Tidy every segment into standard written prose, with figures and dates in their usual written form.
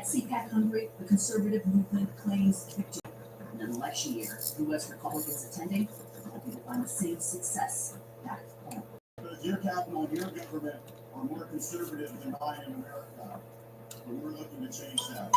CPAC hungry, the conservative movement claims victory. In an election year, U.S. Republicans attending hoping to find the same success back home. Your capital and your government are more conservative than mine in America. But we're looking to change that.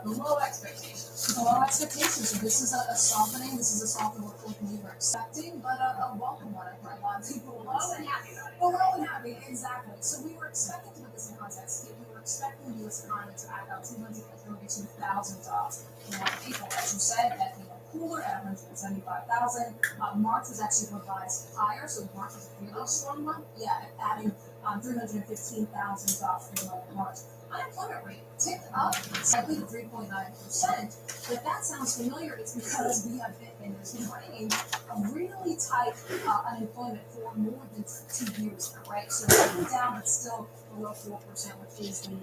Low expectations. Low expectations. So this is a softening. This is a softening we were expecting, but a welcome one. I think a lot of people were all happy about it. Well, we're all happy, exactly. So we were expecting to put this in context. We were expecting the U.S. economy to add about 232,000 jobs in April, as you said, at cooler at 175,000. March was actually revised higher, so March was a really strong month. Yeah, adding 315,000 jobs for the month of March. Unemployment rate ticked up slightly to 3.9%. But if that sounds familiar, it's because we have been in this range of really tight unemployment for more than 2 years now, right? So it's down, but still below 4%, which is the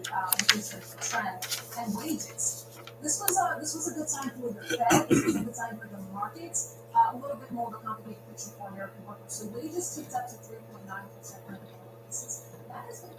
trend. And wages. This was a good sign for the Fed. This was a good sign for the markets. A little bit more of a complicated picture for American workers. So wages ticked up to 3.9% on a daily basis. That is good.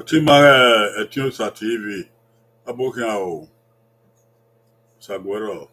Timare Etiosa TV. Abokiao. Saguero.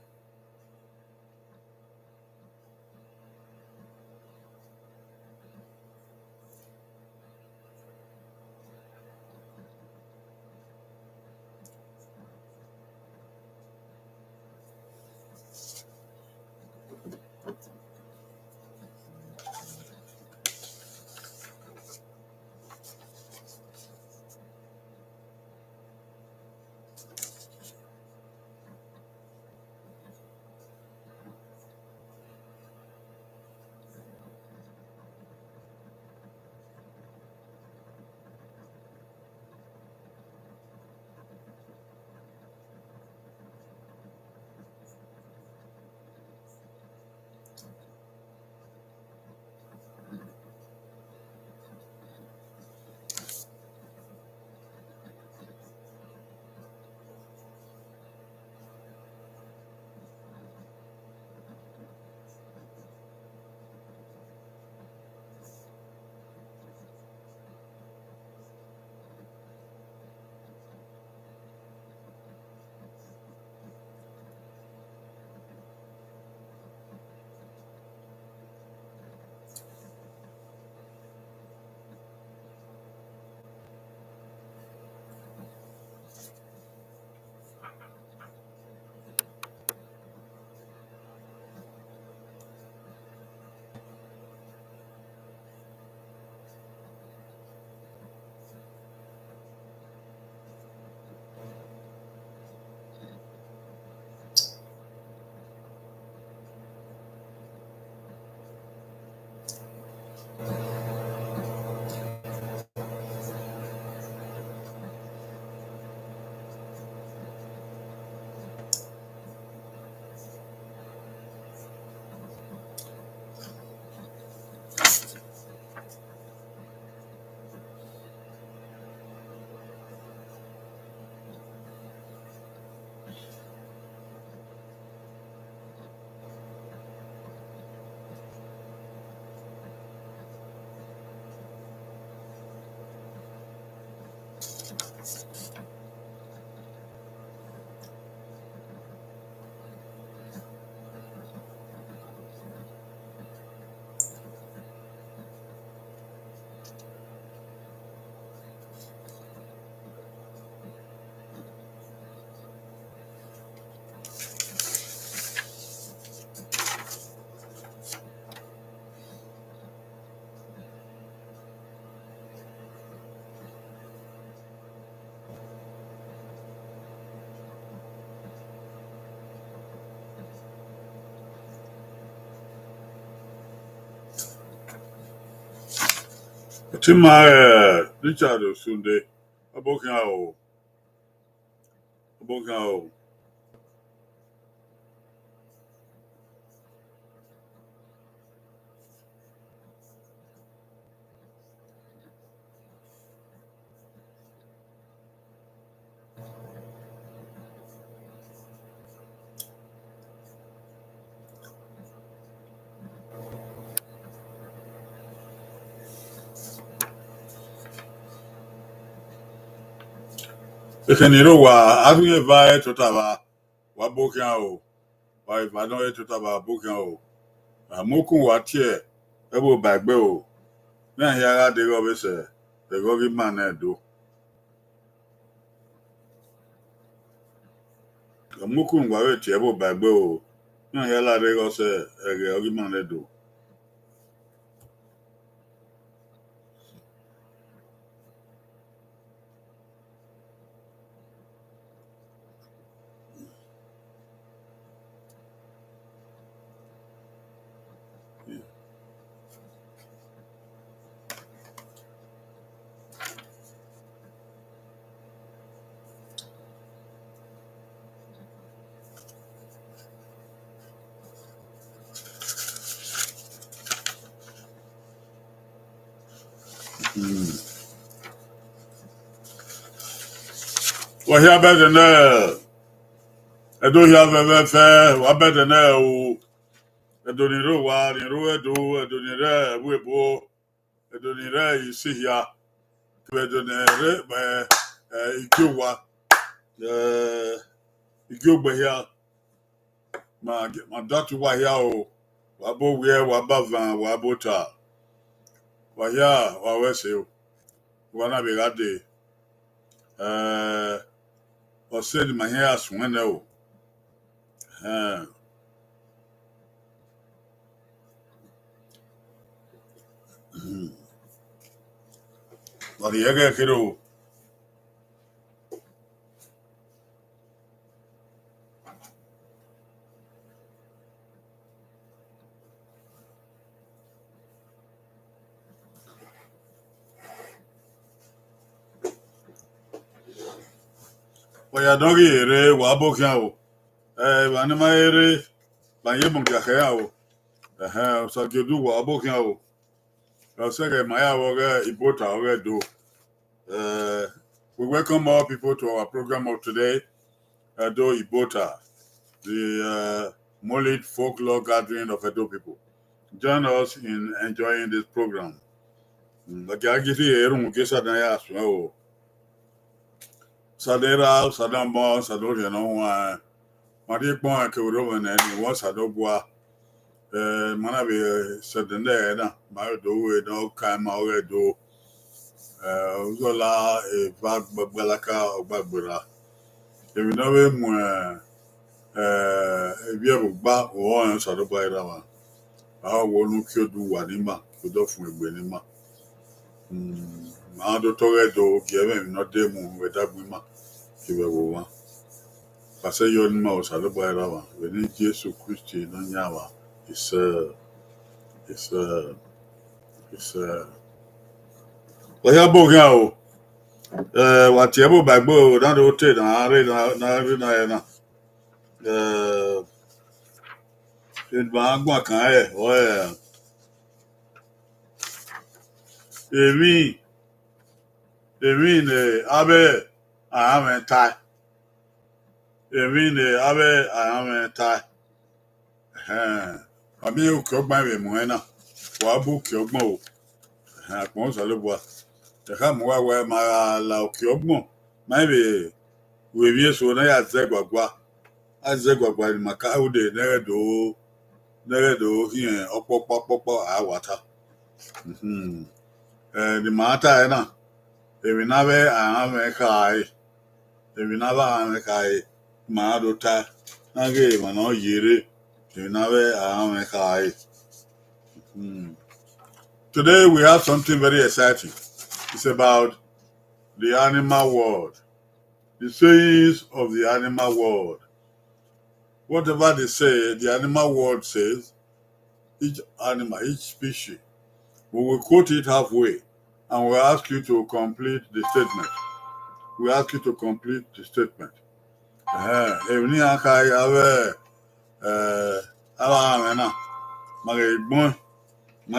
Tima Richard Sunday. Abokin ao. Abokin ao. Ekeniro wa afinye va totaba. Wa bokin ao. Wa Ibadan totaba bokin ao. Amokun wa tie. Ebo bagbe o. Na hiara de go be se. The gogi man do. Amokun wa we tie ebo bagbe o. Na hiara de go se. The gogi man do. Wa here better na. Edo here ve wa better na o. Edo ni ro wa ni ro edo ni re webo. Edo ni re isi here. Edo ni re igyowa. Igyogbe here. Ma datu wa here o. Wa bo we wa ba van wa bota. Wa here wa we se o. Wa na be gade. O se di ma here asun na o. Wa di ege kiro. Wa ya dogi ere wa bo kyan o. Wa na ma ere ba ye mo ga kaya o. So jodu wa bo kyan o. So ge ma ya wo ge Ibota o do. We welcome all people to our program of today. Edo Ibota, the Moonlit Folklore gathering of Edo people. Join us in enjoying this program. Bagagiti erun gesa na ya aswa o. Sadera, sadambo, sadori no wa. Mari pon ke uro wona ni wo sadobua. Mana be sadende na, ma do we no kan ma we do. Uzola e bag bagbalaka ogbagbura. Ebi na we mu ebi ebugba wo an sadobua ira wa. Wo nu ki odu wa ni ma, odo fun egbe ni ma. Ma do to we do gieve mi no de mu we dagbu ma. Kiwe wo wa. Pase yo ni ma o sadobua ira wa. We ni Jesu Christi no nyawa. It's Wa ya bo gan o. Wa ti ebo bagbo o dan do te na re na ya na. In ba agba kan o Emi ne abe amen tai. Abi o ko gba we mo na. Wa bu ki ogbon o. Apon so lo bua. Ka mo wa we ma la o ki ogbon. Ma be we bi so na ya zegbagba. Azegbagba ni maka o de neredo hien opopopopo awata. The matter na. Ebi na be amen kai. Ebi na ba amen kai. Ma do ta. Na ge ma no yere. Ebi na be amen kai. Today we have something very exciting. It's about the animal world. The sayings of the animal world. Whatever they say, the animal world says, each animal, each species, we will quote it halfway and we ask you to complete the statement. We ask you to complete the statement. If you are ave na my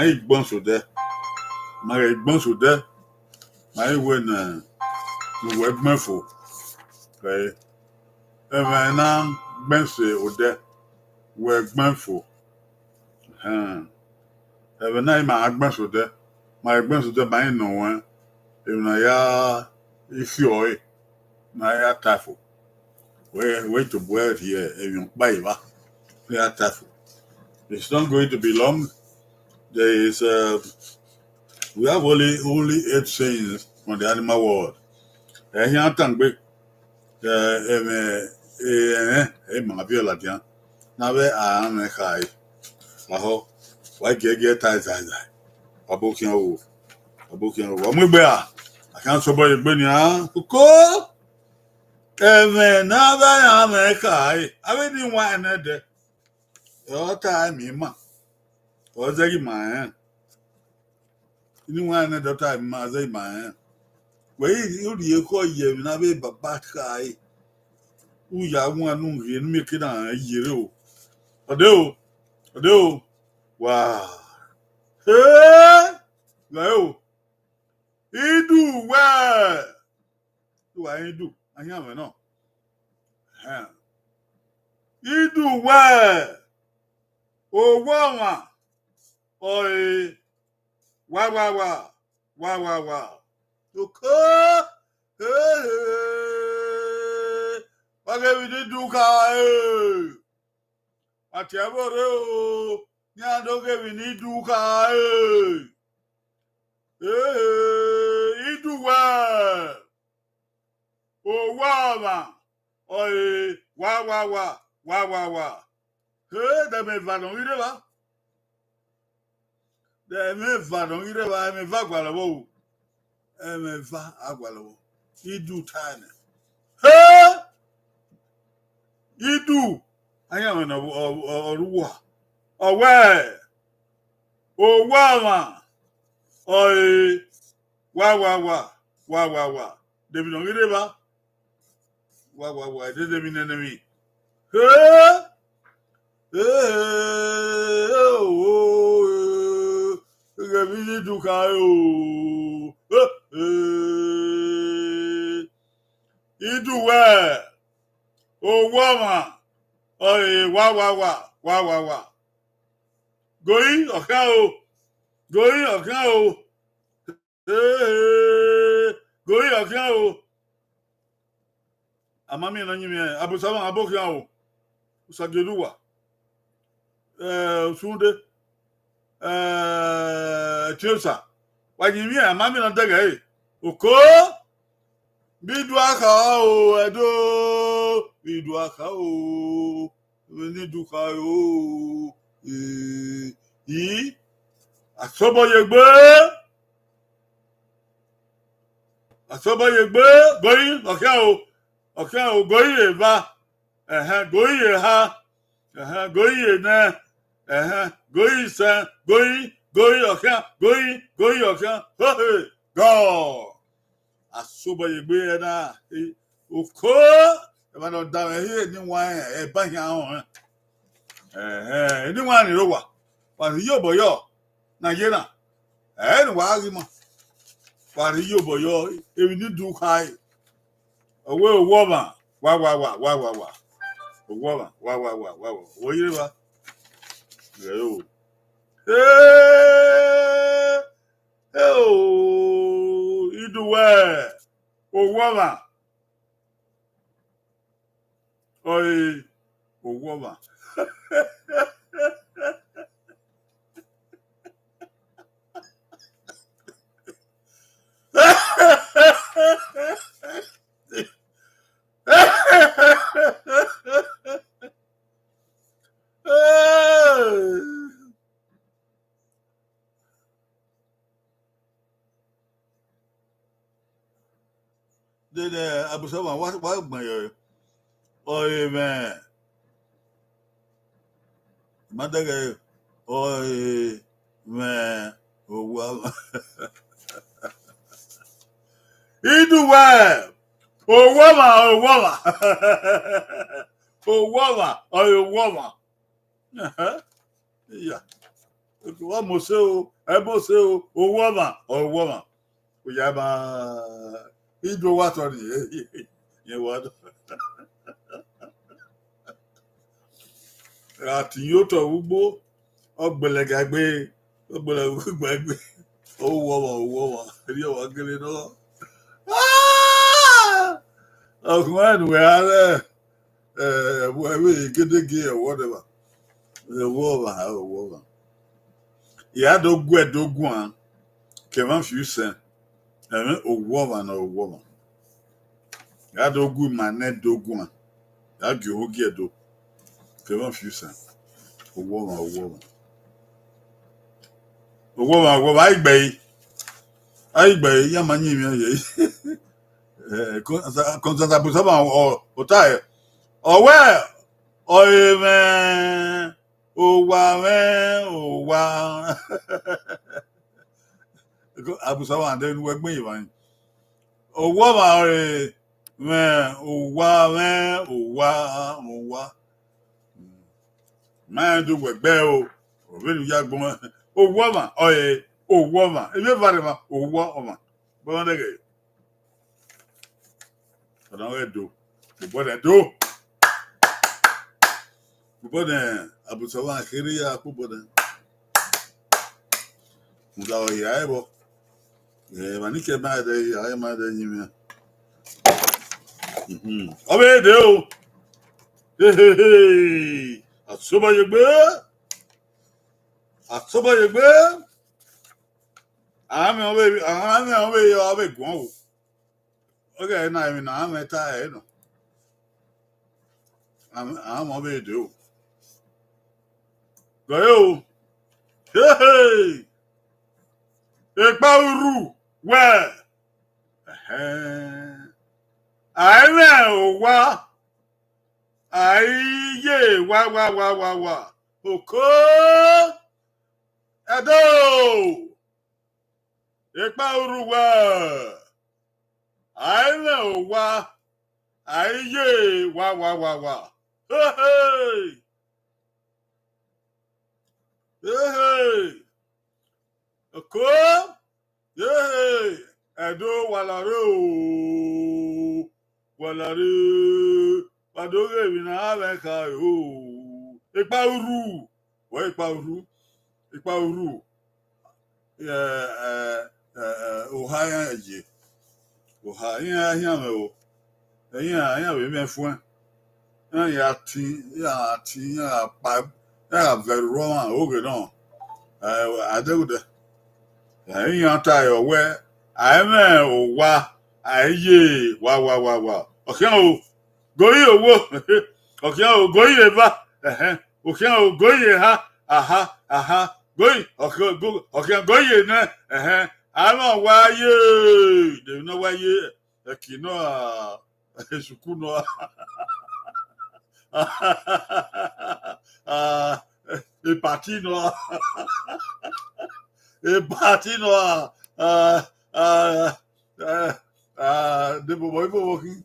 igbon so there. My igbon so there. My when we work me for. Okay. If na bense o there. Work me for. If na my agben so there. My agben so there by no one. If na ya if you na ya tafo. Wait to boil here. If you buy ya tafo. It's not going to be long. There is we have only 8 sayings from the animal world. Here tangbe mangabio latian. Nabe a kai. Aho why get tight. Abokin o. Omugbe a. I can't so boy gbe ni a. Ko nabe a kai. Abi ni wa na de. Your time ma. O zagi ma. Ni wa na de time ma zagi ma. Wei you call ye na be baba kai. Uya one no here make it a year. Ado. Wow. Hey! No. He do well. Do I do? I am no. He do well. Oh, wow. Oi. Wow. Okay. Hey. What can we do, Kai? Atiaboro. Nya doge we need do Kai. He do well. Oh, wow. Oi. Wow. Hey, that me va don't ire ba. That me va don't ire ba. Me va gwalawo. Me va agwalawo. He do time. Hey! He do. I am an or where? Oh, wow. Oi. Wow. David don't ire ba. Wow. This is mean enemy. Hey! Gabini Dukayo. He do well. Oh, woman. Oh, wow. Going or cow. Going or cow. Going or cow. A mammy and you, Abusama Abokao. Sageluwa. Sunde. Chilsa. Why give me a mammy on the Oko? Bidwaka edo. Bidwaka we need to kayo. Asobo yegbe. Going, okay, going eva. Going ha. Going na. Going sa. Going, okay. Hey, go. Asobo yegbe na. Oko. If I don't down here, anyone, a bank on. Anyone in Rowa. But you boy, na yena. And wagima. But you boy, if you need to high. A well woman. Wow. Woman. What you ever? Oh, you do well. Oh, woman. Oi, woman. Then Abusama, what my oi man. Mother, oi man, oh, well. Idu well. Oh woman, oh woman. Oh woman, oh woman. Yeah. What mo say o? Ebo say o, oh woman, oh woman. Oyaba. Idu what on you? You what? Ati yoto ugbo. Ogbelegagbe. Ogbelegagbe. Oh woman, oh woman. Eri o wagele no. Ah! Oh man, we are we get the gear or whatever. The woman. Yeah, doguan. Kevin Fusen. A woman or a woman. Ya dogu manet doguan. Ya gyogia do. Kevin Fusen. A woman. A woman, I bay, Yamani, Constanta Busama or Tire. Oh, well, oh, man. Oh, wow, man. Oh, wow. Abusama and then work me, man. Oh, woman, man. Oh, wow, man. Oh, wow. Man, do work bell. Really, young. Oh, woman. Oh, woman. If you're very much, oh, woman. But again, I don't do. What I do. But then, Abusama, Kiria, Kubodan. Without your eyeball. Yeah, when you came out there, I am out there. Oh, do. Hey. Asuba you bear. Asuba you bear. I'm away, you're away. Go. Okay, now I'm a tired. I'm away, do. Go. Hey. A power. Where? I know what. Ye, wa. Oko. Ado. A power. I know what. Ye, wa. Hey. Oko. Hey. Ado walare. Padoge vina aveka yo. Ipa uru. Ohaya eje. Ohaya me o. Eyan we me fun. Ya pa. Ya very wrong oge no. Adeude. Eyan tayo we. Aime o wa. Aye wa. Okay o. Goyi owo. Okay o goyi eba. Okay o goyi ha. Aha. Goyi. Okay goyi na. Ama wa ye. They know why ye. Ekino esuku no. E parti no. The boy walking.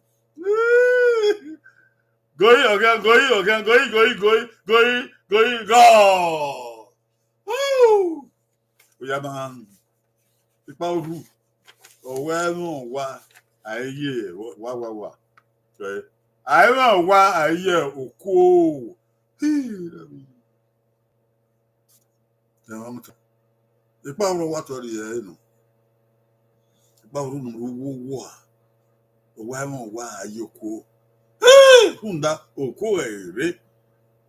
Going, go. Woo! We are man. The power roof. Oh, well, no, why? I hear, wa. I know why I hear, oh, cool. The power of water, you know. The power of war. Why you cool? Hunda, oh, cool,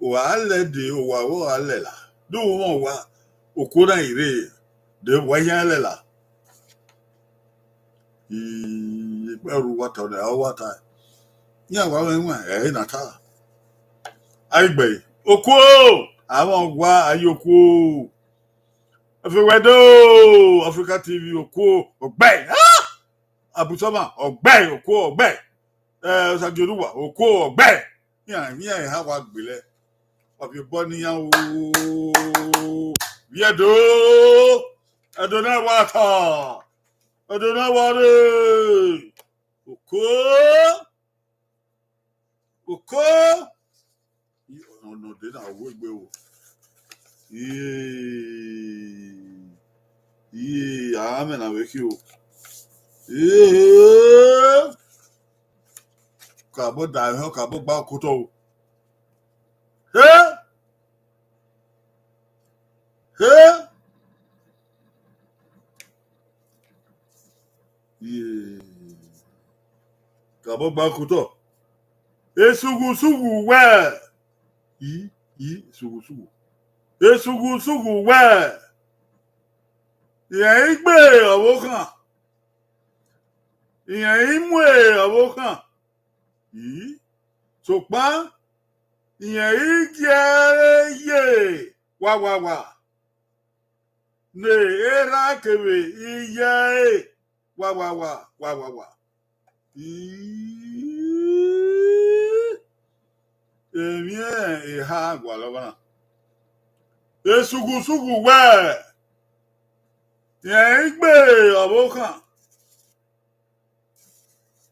o ale de o wa o ale la do won wa okura ire de waya ale la peru wata de wata ya wa wa na ta aigbe oku awon wa ayoku afewedo Africa TV oku ogbe abusoma ogbe oku ogbe sajoruwa oku ogbe ya ha wa gbele of your body, Yedo, Adona water. I don't know what it. Okay. No, they don't work well. Yeah, I'm gonna wake you. Yeah. Cabo die, how cabo back koto. Hey, hey. Yeah. Cabo back koto. Sugu, where? Sugu. Sugu, where? Yeah, igbe ọwọ kan. Ìyẹn imú ọwọ kan. Sòpá. Ìyẹn igi wà. Ne era kebe iye wà. Èmi ìhà àgbàlọ́wọ́. Sugu wẹ̀. Ìyẹn igbe ọwọ kan.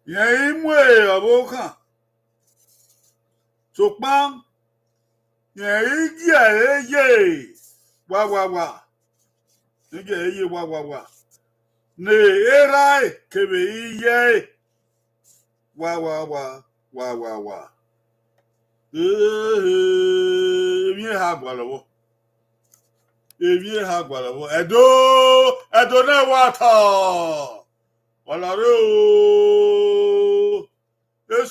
Ìyẹn imú ọwọ kan. Sòpá. Ìyẹn igi wà. Igi eye wà. Ne era kebe iye wà. Èmi ìhà àgbàlọ́wọ́. Edo na wata. Ọ̀làrẹ́ o.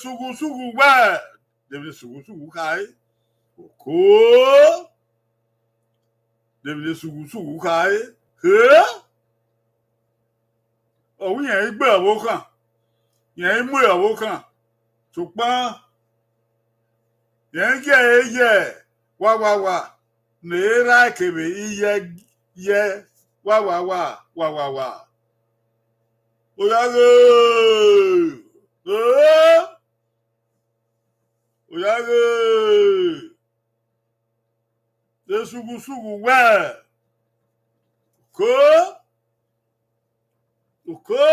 Sugu wẹ̀. Dèbìlì sugu káyé. Òkó. Dèbìlì sugu káyé. Òun yẹn gbé ọ̀wọ́ kan. Yẹn mú ọ̀wọ́ kan. Ṣùgbọ́n yẹn jẹ́ ẹyẹ wà. Nera kebe iye wà. Oyage. Sugu wẹ̀. Òkó.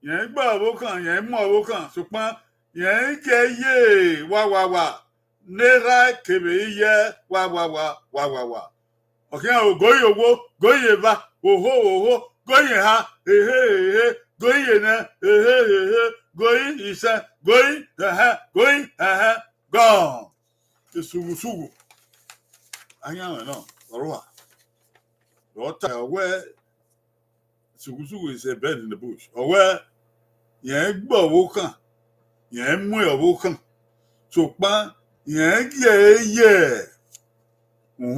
Yẹn gbọ́ ọ̀wọ́ kan, yẹn mú ọ̀wọ́ kan, ṣùgbọ́n yẹn jẹ́ iye wà. Nera kebe iye wà. Ọ̀kẹ́ àwọn goyi owó, goyi ba, òhó, goyi ha, ehe, goyi na, ehe, goyi iṣẹ́, goyi gone. Sugu. Anyáwó náà, ọ̀rọ̀ wà. Lọ́tà ọ̀wẹ́ sugu is a bird in the bush. Ọ̀wẹ́ yẹn gbọ́ ọ̀wọ́ kan, yẹn mú ọ̀wọ́ kan. Ṣùgbọ́n yẹn jẹ́ ẹyẹ. Wà.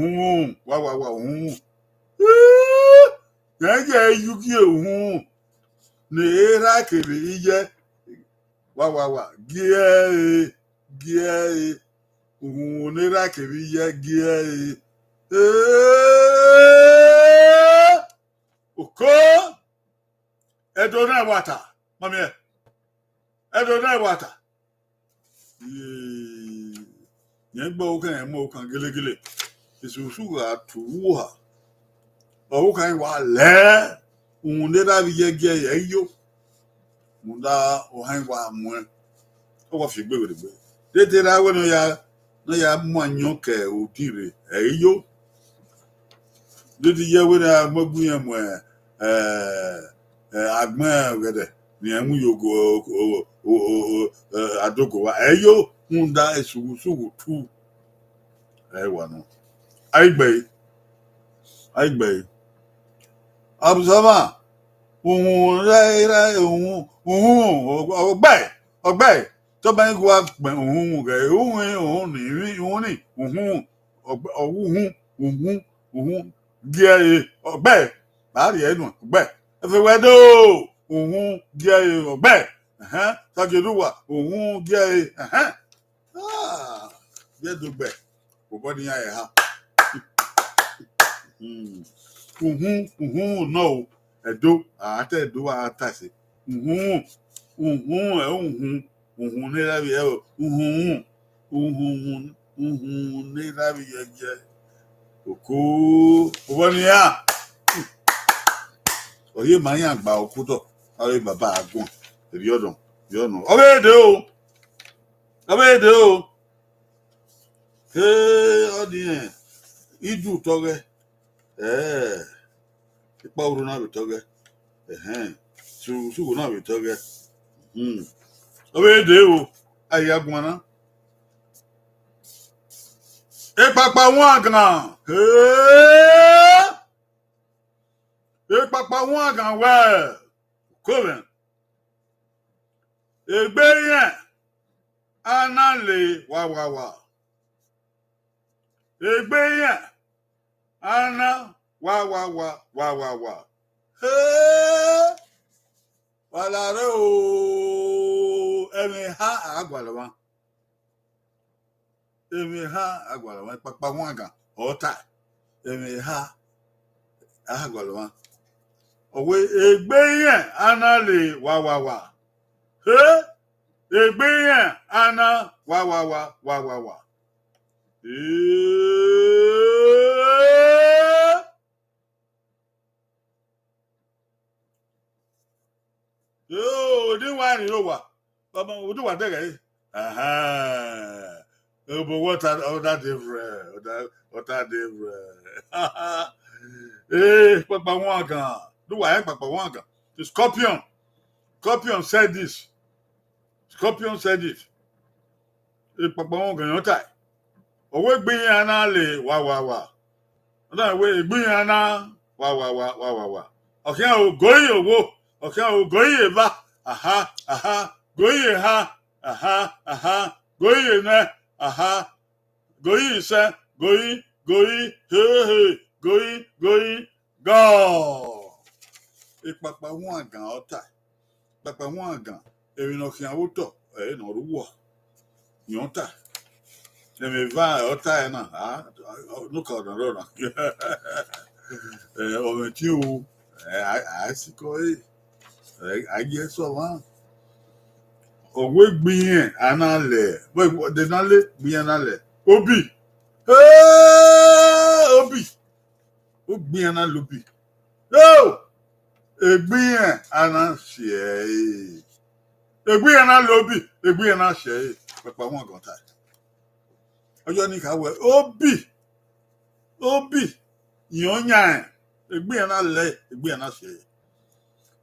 Yẹn jẹ́ yugi ne era kebe iye wà. Gíẹ́ ne era kebe iye gíẹ́. Òkó. Edo na wata. Mami ẹ. Edo na wata. Yẹn gbọ́ ọ̀kan yẹn mú ọ̀kan gẹ́lẹ́gẹ́lẹ́. Sugu atuwa. Ọwọ́ kan wà lẹ́. Òun nira bi yẹ yó. Munda ọ̀hán wà mú ẹ. Ọwọ́ fi gbé wèrè gbé. Dédé ra wẹ́ na ya mú àyàn kẹ òdì rẹ̀ yó. Dédé yẹ wẹ́ na mọ́gbú yẹn mú agbọ́n gẹ̀dẹ̀. Ni ẹ mú yogo àdógò wa. Yó. Munda sugu tú. Wà nù. Aigbe. Abusama. Ọgbẹ́. Tó bá ń gbọ́ pẹ̀ gẹ̀. Gíẹ́ ọgbẹ́. Báàrí ẹnu ọgbẹ́. Ẹfẹ̀wẹ́dó. Gíẹ́ ọgbẹ́. Sàgẹ̀dúwà. Gíẹ́. Gíẹ́ dùgbẹ́. Kò bọ́ ní ayẹ̀ ha. No. Edo. Àtẹ Edo àtàṣe. Nira bi ẹ o. Nira bi yẹ jẹ. Oku Owania. Oye Maya gba okuto. Awe baba agun. Yodon. Yono. Obede o. Hey, odien. Iju toge. Ipa uru na toge. Su na toge. Obede o. Ayagwana. Papa wagna. Papa wagna well. Coven. Egbeyen. Anale wa. Egbeyen. Ana wa. Walare o. Emi ha agwalawa. Papa wagna. Ota. Emi ha agwalawa. Owe egbeyen anale wa. Egbeyen ana wa. Yo, di wani yo wa. Baba, odu wa dege. But what are different? Papa Wanga. Do I have Papa Wanga? The Scorpion. Scorpion said this. Papa Wanga, no tie. Away being an alley, wa. That way, being an wa. Okay, I'll go you wo. Okay, I'll go you ba. Aha. Go you ha. Aha. Go you na. Aha. Going, sir. Going. Hey. Going. Go. Papa Wanga, ota. Papa Wanga. Evi no kia uto. No ruwa. Yonta. Me va ota na. No ka na rona. O mentiu. I see koi. I guess so one. Ogwe gbin anale. Wait, the nale gbin anale. Obi. Obi. O gbin anale obi. Oh! Egbin anase. Egbin anale obi. Egbin anase. Papa won gan ta. Ojo ni ka we. Obi. Yonya. Egbin anale. Egbin anase.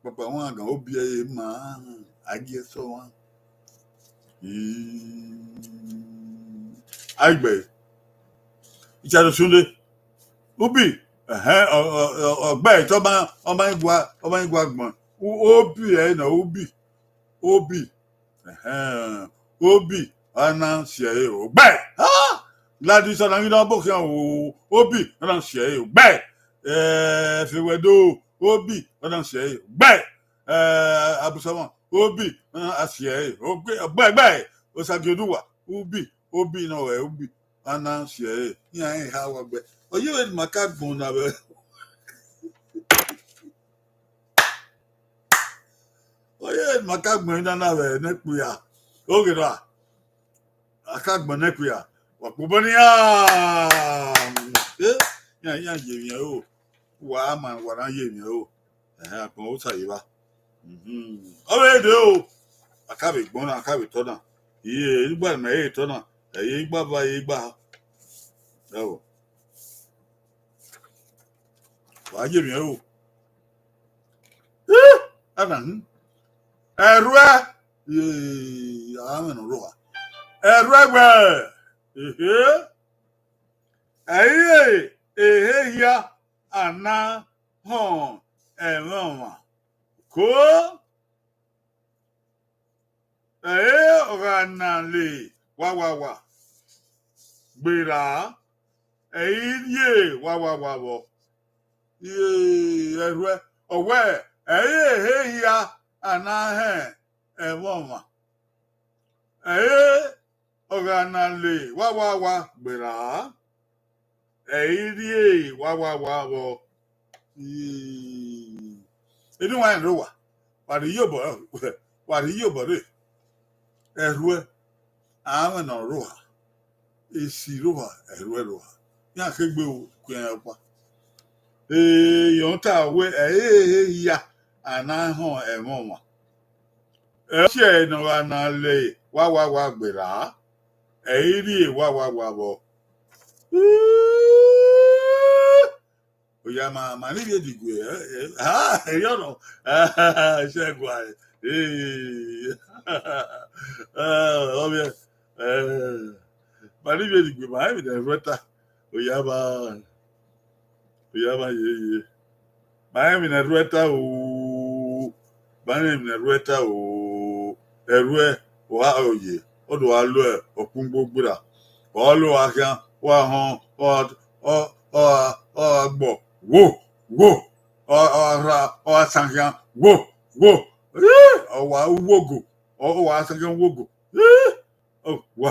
Papa won gan obi e ma. Agie so wan. Agbe Ichado Sunday Ubi Ogbe to ba ọba igwa gbon obi na obi obi ana se ogbe ladi so na mi do bo kan obi ana se ogbe fewedo obi ana se ogbe abusama obi asie ogbe osagioduwa obi no we obi anansie yan ha wa gbe oye we maka gbon na be oye maka gbon na be nepu ya oge do aka gbon nepu ya wa pobo ni yan ye yan o wa ma wa ran ye yan o apon o saye ba de o akabe gbon na akabe to na iye nígbà me e to na eye igba ba ye igba o wa je mi o anan erwe amen ro wa erwe gbe ya ana hon eron ko oganale wa gbera ye wa bo erwe owe ya anahe ewoma oganale wa gbera ye wa bo edu wa ro wa pari yobo re erwe amen ro esi roha erwe roha na kegbe kwa yonta we ya ana ho emonwa che no na le wa gbera ri wa bo oya ma ni bi digwe yo no che gwa obvio ma ni bi digwe ma bi de rota oya ye Miami na rueta o Miami na rueta o erue wa oye odo alu e okungo gbura olu akan wa hon o gbo wo ra o sankan wo o wa wogo o wa sankan wogo o wa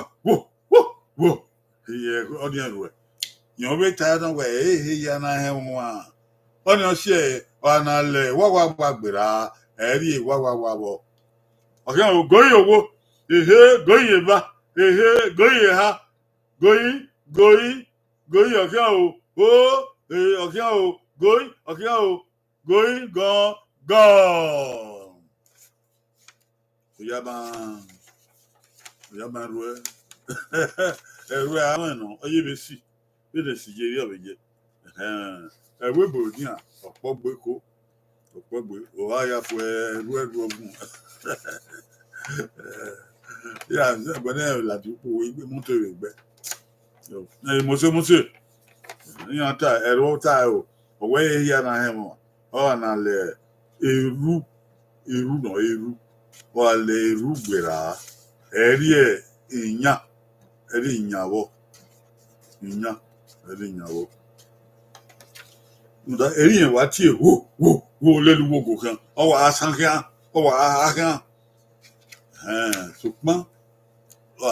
wo ye odi erue yan be ta don we ya na he won Onye share ona le wa gbera eri wa bo okan o goyin owo goyin ba goyin ha goyin okan okan o goyin go oya ba ruwe ruwe awon no oye be si je ri obeje ẹwé bòdì à ọ̀pọ̀ gbèkó òwá ya fún ẹrú ogun yà ẹgbẹ́ náà làdúgbò ìgbé mọ́tò rẹ̀ gbẹ mọ́sẹ̀ yàn tá ẹ̀rọ tá o ọ̀wẹ́ yìí yà náà hẹ̀ mọ́ ọ̀ nà lẹ̀ eru ọ̀ lẹ̀ eru gbèrà ẹ̀rí ìyàwó Nda eri wa tie wo lelu wogo kan o wa asan kan o wa akan ṣùgbọ́n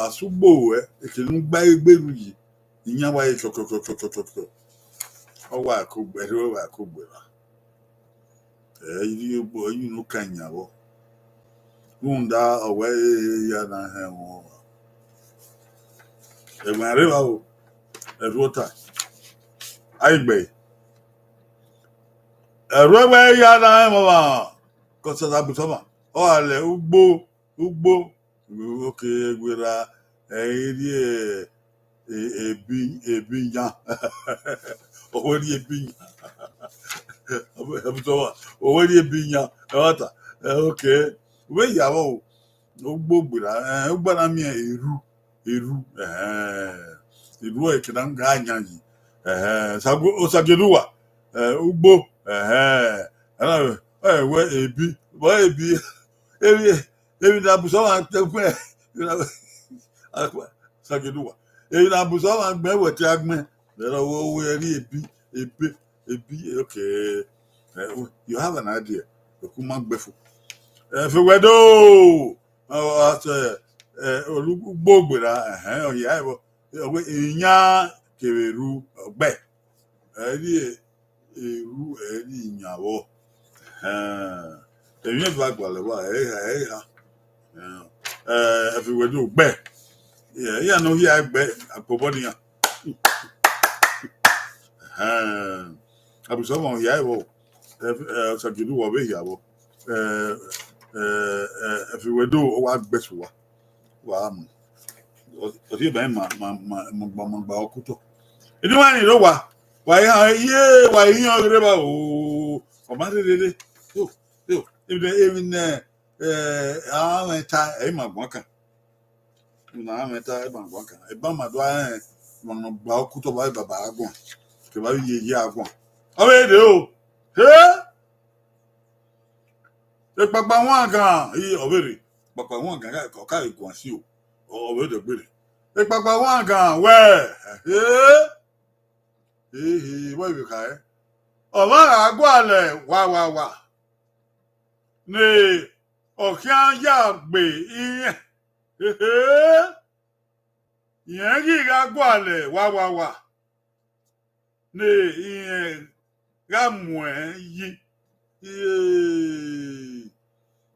asugbo ekelu gba egberu yi iyan wa chokokokokoko o wa ko gbera yi gbo yinu kan yawo nda owe ya na he won e ma re ba o e rota aigbe ẹ̀rọ̀wẹ́ ya náà mọ̀mọ́ kọ́sọ́dá bùsọ́mọ̀ ọ̀hálẹ̀ ugbo oke gbéra ẹ̀rí ebi yan owó rí ebi yan ẹ̀bùsọ́mọ̀ owó rí ebi yan ẹ̀wọ́ta oke wé ìyàwó ugbo gbéra ugbana mi eru ekena m ga-anya yi osageruwa ugbo we ebi na buso wa tepe sageduwa ebi na buso wa gbe we ti agbe lero wo eri ebi okay you have an idea okuma gbefu fi wedo olugbo gbera oya ebo we iyan kereru ogbe eri eru eri ìyàwó èmi ẹ̀ bá gbàlẹ̀ wá ẹ̀yà ẹ̀fìwẹ̀dù gbẹ̀ ẹ̀yà náà yà gbẹ̀ àpòbọ́ nìyàn àbùsọ̀mọ̀ ìyá ẹ̀wọ̀ ṣàgìdù wọ̀ bẹ́ẹ̀ ìyàwó ẹ̀fìwẹ̀dù wà gbẹ̀sù wà mú ọtí ìbáyìí mà gbà ọkútọ̀ ìdí wọn ni ló wà. Why ọ̀rẹ́ bá o ọmọ rere even àwọn ẹ̀ta ẹ̀ máa gbọ́n kan àwọn ẹ̀ta ẹ̀ máa gbọ́n kan ẹ̀ bá máa dọ́ ẹ̀ mọ̀nà gbà ó kú tó bá bàbá àgbọ̀n kì bá yé àgbọ̀n ọmọ èdè o ìpàpà wọn kan ọ̀bẹ̀rẹ̀ ìpàpà wọn kan kọ̀ọ̀ká ìgbọ̀n sí o ọ̀bẹ̀rẹ̀ gbèrè ìpàpà wọn kan wẹ́ẹ̀ wọ́n ìwé kàá ẹ́ ọ̀mọ́ àgọ́ àlẹ̀ wà ní ọ̀kí àyà gbè ìyẹn yìí àgọ́ àlẹ̀ wà ní ìyẹn gàmù ẹ̀ yí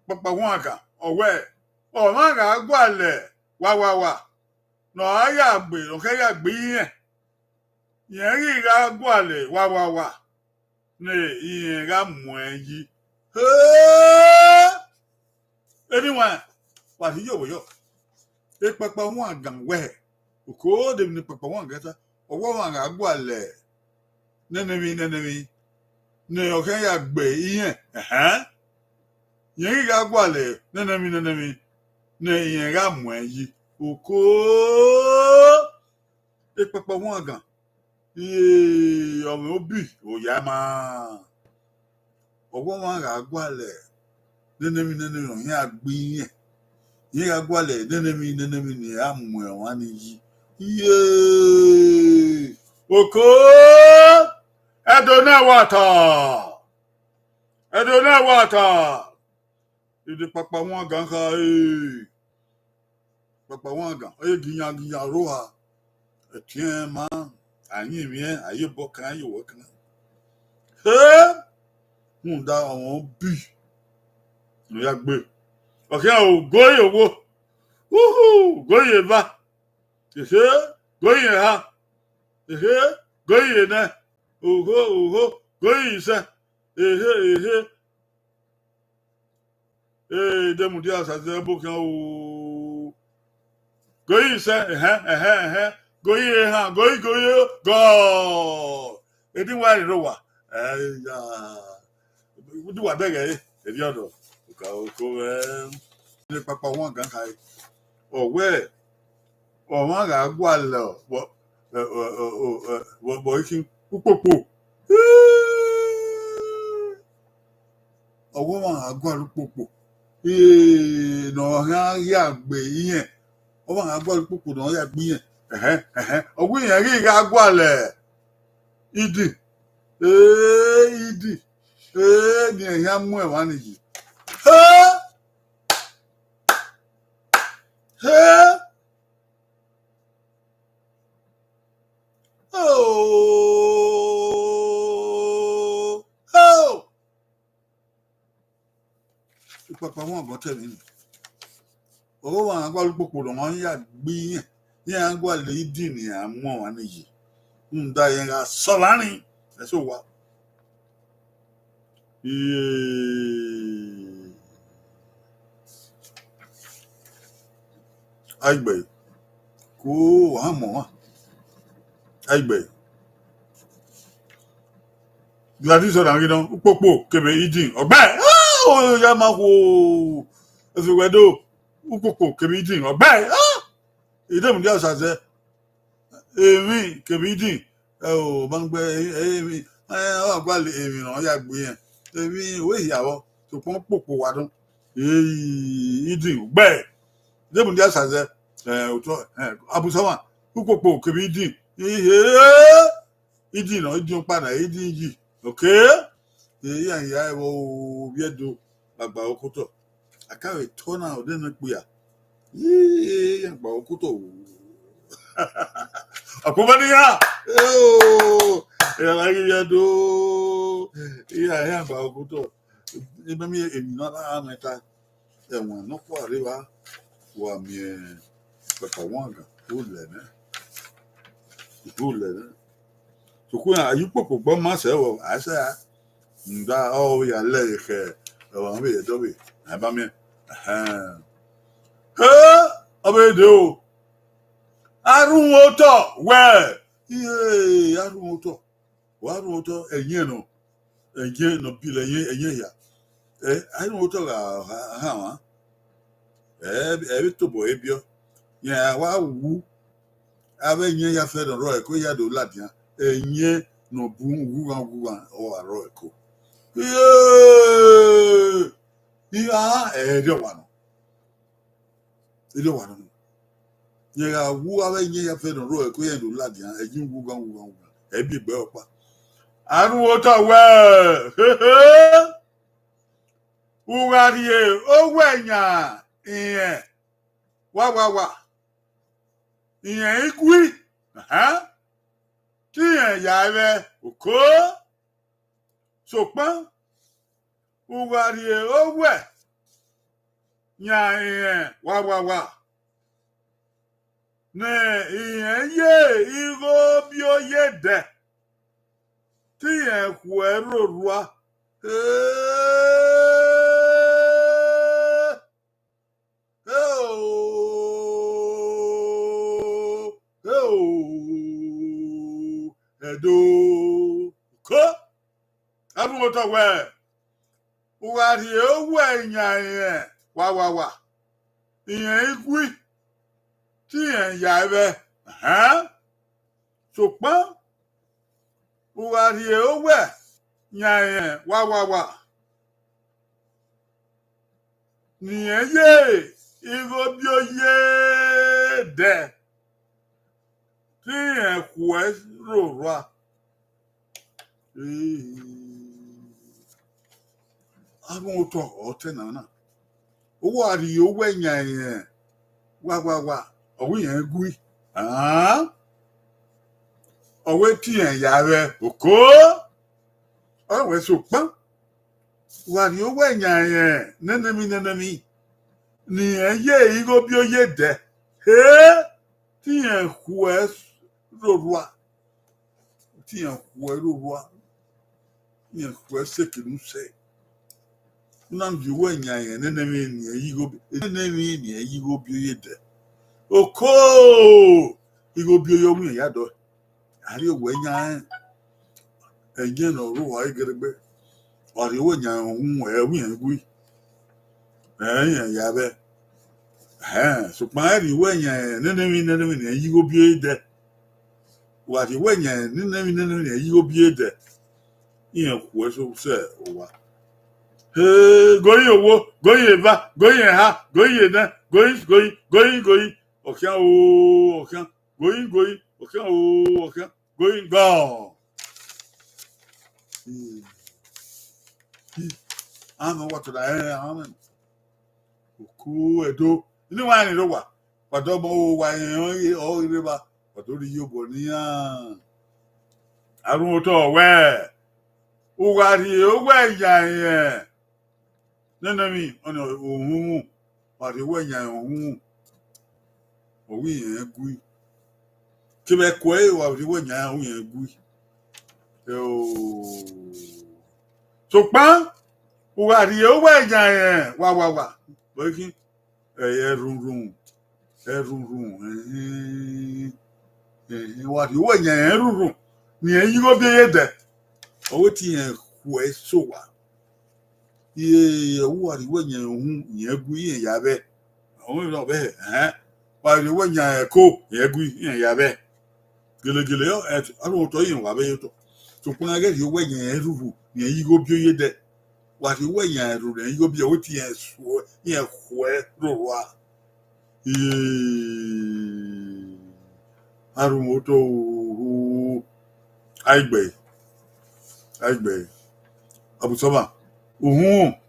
pàpà wọn kà ọ̀wẹ́ ọ̀mọ́ àgọ́ àlẹ̀ wà nà àyà gbè ọ̀kí àyà gbè Yeri ga gwale wa. Ne yen ga mwenji. Anyone, what yo. E papa wan gan we. Ko de ni papa wan gata. Owo wan ga gwale. Nenemi. Ne o kan ya gbe iyen. Yeri ga gwale. Nenemi. Ne yen ga mwenji. Oko e papa wan gan. Iye ọmọ obi oyama. Owo wan ga gwale. Nenemi on ya gbe iyen. Ye ga gwale nenemi ni amwe wan yi. Iye oko Edona water. Ide papa wan gan ka papa wan gan. Giyan roha. Etien ma anyi mien aye bokan aye wokan. Munda awon bi. No ya gbe. Okay o goye wo. Goye ba. Goye ha. Goye na. Oho. Goye sa. Demu dia sa ze bokan o. Goye sa. Goye ha. Goye. Go. Edi wa ri ro wa. Wudu wa bege edi odo. Ko ni papa wan gan kai. Owe o wan ga gwale wo ikin pupopo. Owo wan ga gwale pupopo. No ha ya gbe yen. O wan ga gwale pupopo no ya gbe yen. Owo yen ri ga gwale. Idi. Ni eyan mu e wan ni. Papa wọn gan tẹ̀lé ni. Owó wọn àgbà olùpòpò lọ wọn yà gbé yẹn àgbà lè dì ní àmọ́ wọn nìyí. Ń da yẹn ga sọ láàrin ẹ̀sọ́ wa. Àìgbẹ̀ kó wàá mọ̀ wá. Àìgbẹ̀. Gladys ọ̀dà ń rí náà pòpò kébè ìdìn ọ̀gbẹ́. Ya ma wo efiwedo ukoko kebidin ogbe ide mu dia saze emi kebidin o ma ngbe emi o gba le emi ran ya gbe yen emi we iyawo to pon popo wa dun idin ogbe ide mu dia saze oto abusawa ukoko kebidin idin no idin pada idin yi okay ya ewo biedo agba okuto akawe tona ode na puya agba okuto akobania ya la biedo ya agba okuto ibe mi emi na la meta ewon no po ariwa wa mi papa wanga ule so ku ayipopo gbo ma se wo asa nda o ya le ke o wa be do be ba mi abedo arun oto we arun oto eyin no bile eyin ya arun oto ga ha wa to bo ebio ya wa wu abe yin ya fe do ro e ko ya do ladian eyin no bu wu o aro e ko ede wano ye ga wu awe nye ya fe no ro ko ye do ladi an ejin wu gan e bi gbe opa anu o to we ugarie o wenya iyen wa iyen ikui ti yen ya re oko sopon ugarie o we nya iyen wa Ne ye igo bio ye de. Ti en kwero rua. Edo. Ko. Abu moto we. Uwari owe nyaye. Wa. Iyen igui. Ti en yabe. Ṣùgbọ́n Buhari ó wẹ̀ yàn wá. Nìyẹn yé irú bí ó yé dẹ̀ tí yẹn kù ẹ́ rò wá. Àwọn ọ̀tọ̀ ọ̀tẹ̀ náà. Buhari ó wẹ̀ yàn wá. Ọ̀wé yẹn gúi. Ọ̀wé tí yẹn yà rẹ̀ òkó. Ọ̀wé ṣùgbọ́n Buhari ó wẹ̀ yàn nẹ́nẹ́mí. Nìyẹn yé irú bí ó yé dẹ̀ tí yẹn kù ẹ́ rò wá. Tí yẹn kù ẹ́ rò wá. Yẹn kù ẹ́ ṣèkìlú ṣe. Nnamdi wẹ̀ yàn nẹ́nẹ́mí nìyẹn irú bí ó yé dẹ̀. Òkó irú bí ó yé wù yẹn yàdọ̀. Ari owe nya enye no ru wa igerebe ori owe nya ohun ewu yen gui ya be so pa ri we nya nenemi ne yi go bi de wa ri we nya nenemi ne yi go bi de yen ku so se o wa goyi owo goyi ba goyi ha goyi na goyi okian goyi okian going down. I'm what I am. Cool, Edo. You know why I know what? But don't know why all river, but do you bonia? I don't know where. Who got you? Where ya? No, me. Oh, no, but the way ya, we ain't good. Quebecois ou the way ya, we ain't good. So, pa, who are you? Where ya? Wa. Working a room. What you want, ya, room. Near you go be there. Oh, it's in who so. Ye, who are you when you agree in Yabe? Oh, no, eh? While you when ya co, you agree in Yabe. Gillegileo, I don't tell you, Wabe. So, when I get you when you near you go be there. What you when you go be a witty and swore, yeah, where roa. Arumoto, Igbe, Abusaba, Oghe,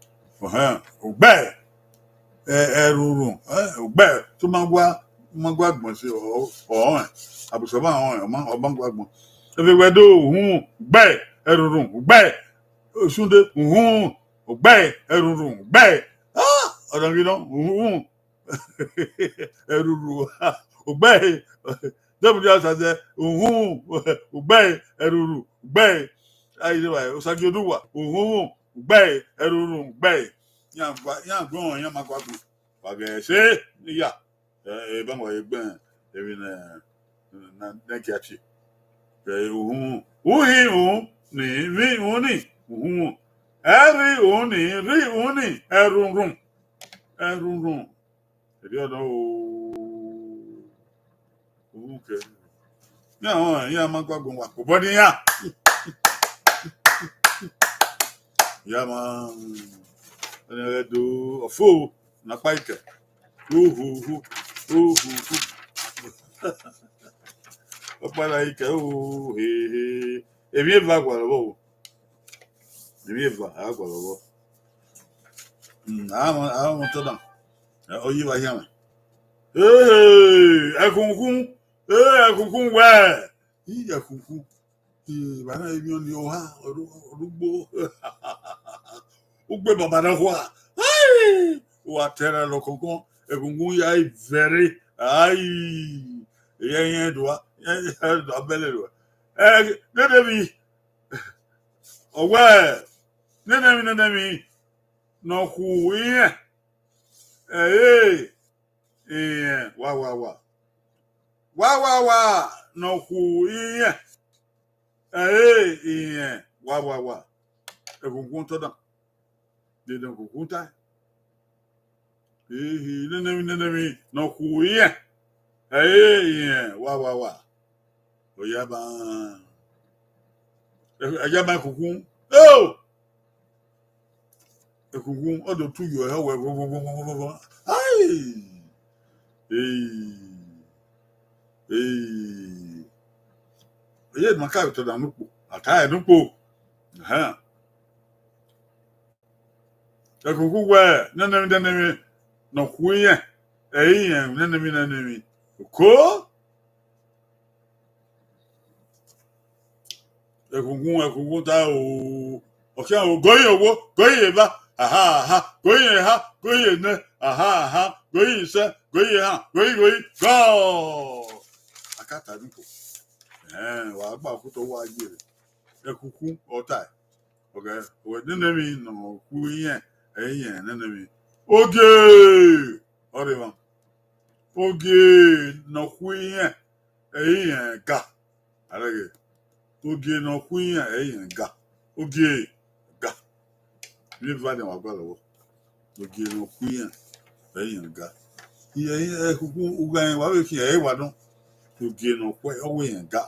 Eruru, Oghe, to Mangua, say, or Abusaba, or Mangua. Everywhere do, Oghe, Eruru, Oghe, Sunday, Oghe, Eruru, Oghe. I don't know, Eruru, Oghe. Double just as a Oghe, Eruru, Oghe. I do. Osagioduwa, Oghe, Eruru, Oghe. Yam going, Yamaquabu. Say, yeah. Bango, even Nakachi. Uhi, ni, uni, every uni, Eruru, Eruru. You know, okay. No, Yamaquabu, but yeah. Yeah, man. Do a fool, not biker. Ooh. Like, oh, hey. If you ever go, I want to know. Oh, you are young. Hey, I could where? He a cuckoo. But I be on your ha or Rubo. Ugbe Baba Hua. Hey, what terror loco, a gungu, I very, aye. yeah, do I belly. Let me aware. Let me no who, yeah, yeah, wow. No who, yeah, yeah, wow. A conjunto da. Did a conjunta. Let me no who, yeah, wow. Oyaba. Ayaba kuku. Oh! Kuku odo tu yo he we. Ai! Eh. Ye maka to da nupo. Ata nupo. Ha. Kuku we. Nanemi no kuye. Nanemi. Ko? Kuku ta o. Okay, o goye ba. Aha. Goye ne. Aha. Goye se. Goye ha. Goye. Go! Akata nupo. Wa gba ku to wa jere. Ekuku ota. Okay. We nenemi no ku yen. Nenemi. Oghe! Oreba. Oghe no ku yen. Ga. Alage. Oghe no ku yen ga. Oghe ga. Ni va de wa gba lowo. Oghe no ku yen ga. Iye ekuku ugan wa we ki wa don. Oghe no ku o yen ga.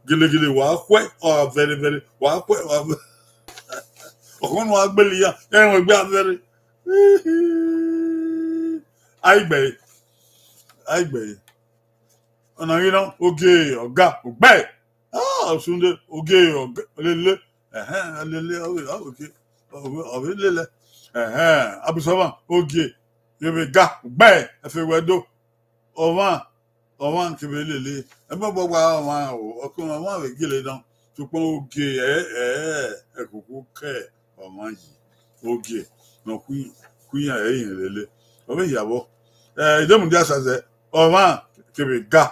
Gele wa kwe very wa kwe ọkùnrin wa gbélé ya ẹwọn ẹgbẹ abẹrẹ àìgbẹ ọ̀nà yìí náà oge ọ̀gá ògbẹ ọ̀ṣunde oge ọ̀gá lélẹ lélẹ ọ̀bẹ lélẹ abùsọ̀mà oge yẹbẹ ga ògbẹ ẹfẹwẹdọ ọ̀wọ́n kẹbẹ lélẹ ẹgbẹ́ gbọ́gbà ọkùnrin ọmọ àwẹ̀ gẹlẹ náà ṣùgbọ́n oge ẹ̀kùkù kẹ̀ ọmọ yìí oge na kúnyà ẹ̀yìn lélẹ̀ ọmọ ìyàbọ̀ ìdẹ́mùdí àṣàṣẹ ọmọ kẹbẹ ga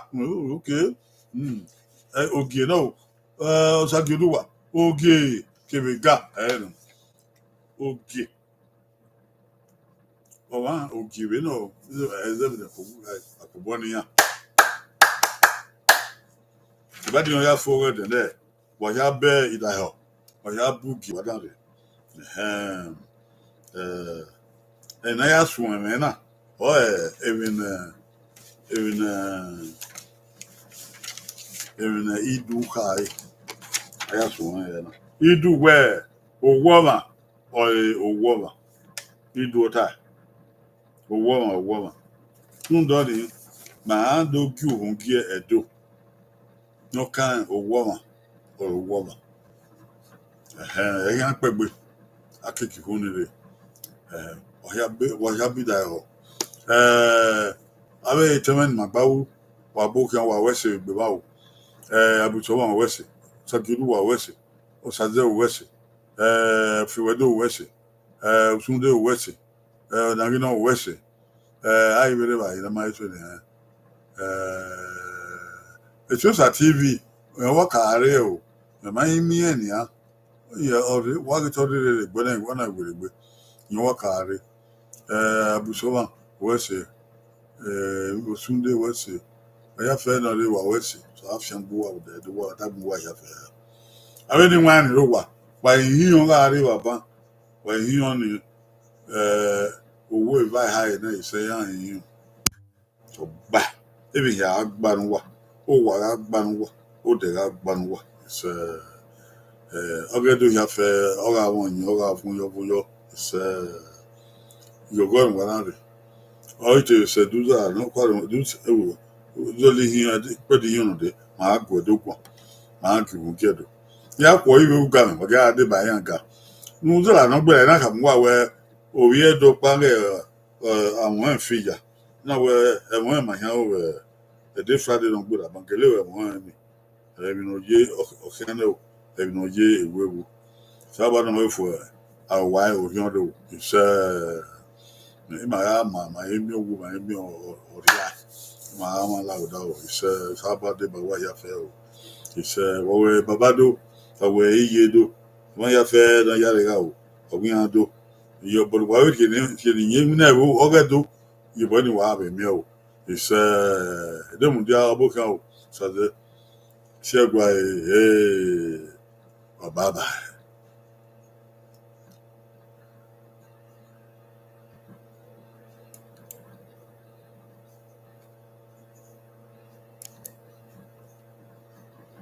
oge náà ọ̀ṣàgẹ̀dùwà oge kẹbẹ ga ẹ̀rùn oge ọmọ oge rẹ náà ẹ̀ẹ́dẹ́gbẹ̀dẹ̀ àkùbọ́ níyà ìbádìí wọn yà fọwọ́ dẹ̀ wọ́n yà bẹ́ ìdáyọ̀ wọ́n yà búùgì wọ́n dàn rẹ̀. Na ya sùn ẹ̀mẹ́ náà even idu kai ya sùn ẹ̀ náà idu wẹ̀ owó mà idu ọ̀tá owó mà tún dọ́ọ̀dì màá dókì òhun kí ẹ̀dọ́ n'ọkàn owó mà ẹ̀yà pẹ̀gbẹ́ akeke hunire wahya bida ho abe temen magbawu wa bokan wa wese gbebawo abuto wa wese sagiru wa wese osaze wese fiwedo wese usunde wese nagina wese ayibere ba ina mai so ne echosa tv wa kare o mai mi enia ya ore wa ga tore gbona gbe yin wa kare abusoma wese osunde wese ya fe na le wa wese so afyan bu wa de wa ta bu wa ya fe awe ni wan ro wa yin yon ga re baba wa yin yon ni owo vai ha na ise ya yin so ba ebi ya agbarun wa o wa agbarun wa o de agbarun wa so Oghe do ya fe oga won yin oga fun yo se yogo ngwana re o ite se duza no kwa do ewo do le hin ade pe di yin de ma go do kwa ma ki mu kedo ya kwa iwe uga me ga ade ba yan ga nu zo la no gbe na ka mu wa we owi edo pa nge àwọn enfija na we e ma yan o e de Friday no gbe la bangele we mo ni e bi no je o kene o ebi no ye ewewu saba no mefo awai oriodo ise ma ya ma emi owu ma emi oria Mama Lauda, he says, how about the Bawaya Fell? He said, well, Babado, away Yedo, Maya Fair, and Yarigao, Ogiado, your but why would you never Ogado, you bunny will have a meal. He said, don't do our book out, so the Shagway, hey, bye bye.